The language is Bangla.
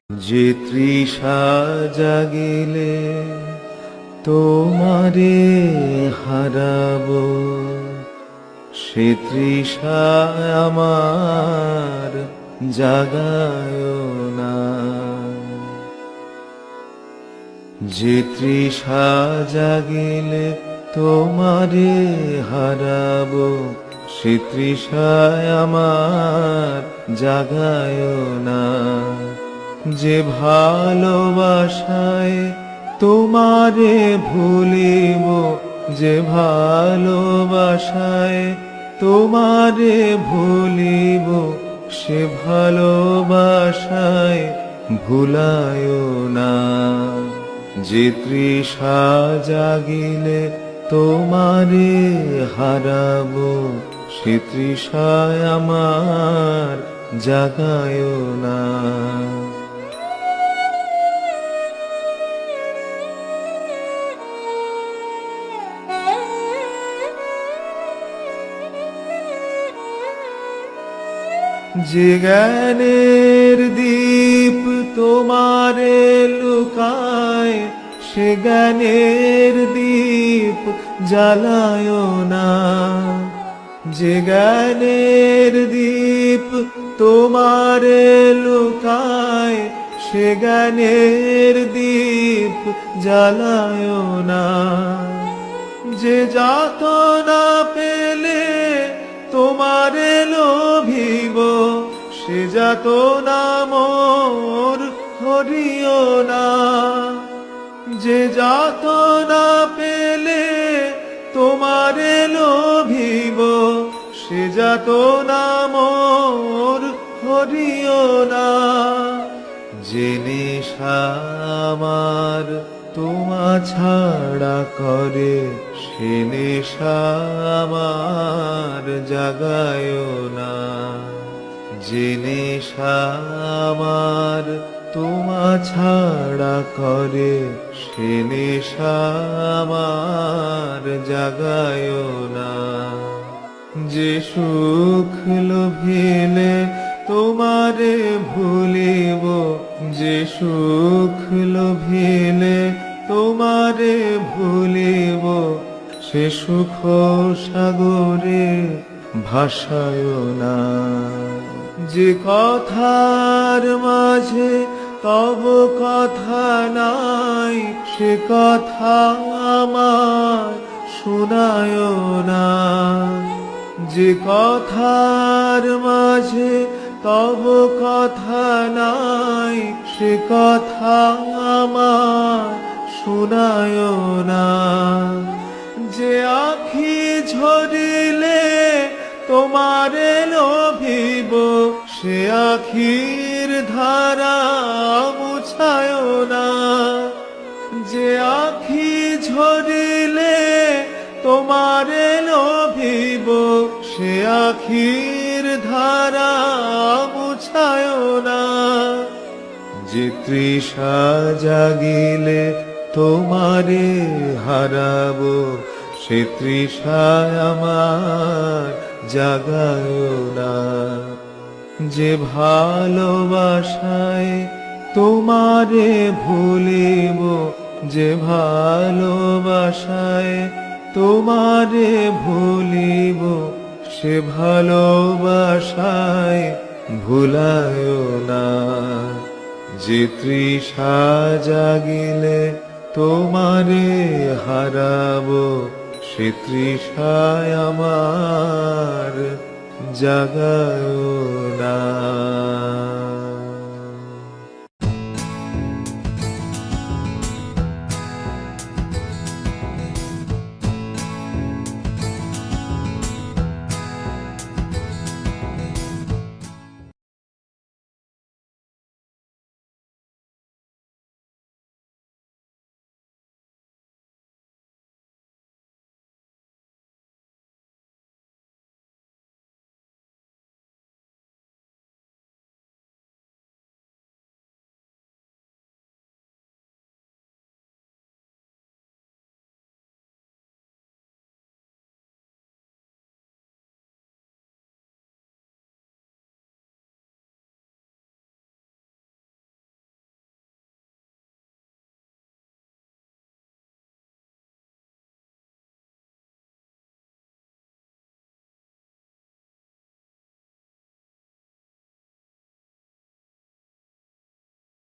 যে তৃষা জাগিলে তোমারে হারাবো, সে তৃষা আমার জাগায় না। যে তৃষা জাগিলে তোমারে হারাবো, সে তৃষায় আমার জাগায় না। যে ভালোবাসায় তোমারে ভুলিব, যে ভালোবাসায় তোমারে ভুলিব, সে ভালোবাসায় ভুলায় না। যে তৃষা জাগিলে তোমারে হারাবো, সে তৃষায় আমার জাগায় না। যে জ্ঞানের দীপ তোমারে লুকায়, সে জ্ঞানের দীপ জ্বালায় না। যে জ্ঞানের দীপ তোমারে লুকায়, সে জ্ঞানের দীপ জ্বালায় না। যে যাতনা পেলে তোমারে লোভিব, সে যাতনা মোর হরিও না। যে যাতনা পেলে তোমারে লোভিব, সে যাতনা মোর হরিও না। যে নেশা আমার তোমা ছাড়া করে, সে নেশা আমার জাগায় না। যে নেশা আমার তোমা ছাড়া করে, সে নেশা আমার জাগায় না। যে সুখ লোভিলে তোমারে ভুলিব, যে সুখ লোভিলে তোমারে ভুলিব, সে সুখ সাগরে ভাসায় না। যে কথার মাঝে তব কথা নাই, সে কথা আমার শোনায় না। যে কথার মাঝে তব কথা নাই, সে কথা আমার শোনায় না। যে আখি ঝরিলে তোমারে লোভিব, সে আখির ধারা মুছায় না। যে আখি ঝরিলে তোমারে লোভিব, সে আখির ধারা মুছায় না। যে তৃষা জাগিলে তোমারে হারাবো, সে তৃষায় আমার জাগায় না। যে ভালোবাসায় তোমারে ভুলিব, যে ভালোবাসায় তোমারে ভুলিব, সে ভালোবাসায় ভুলায় না। যে তৃষা জাগিলে তোমারে হারাবো, সে তৃষায় আমার জাগায় না।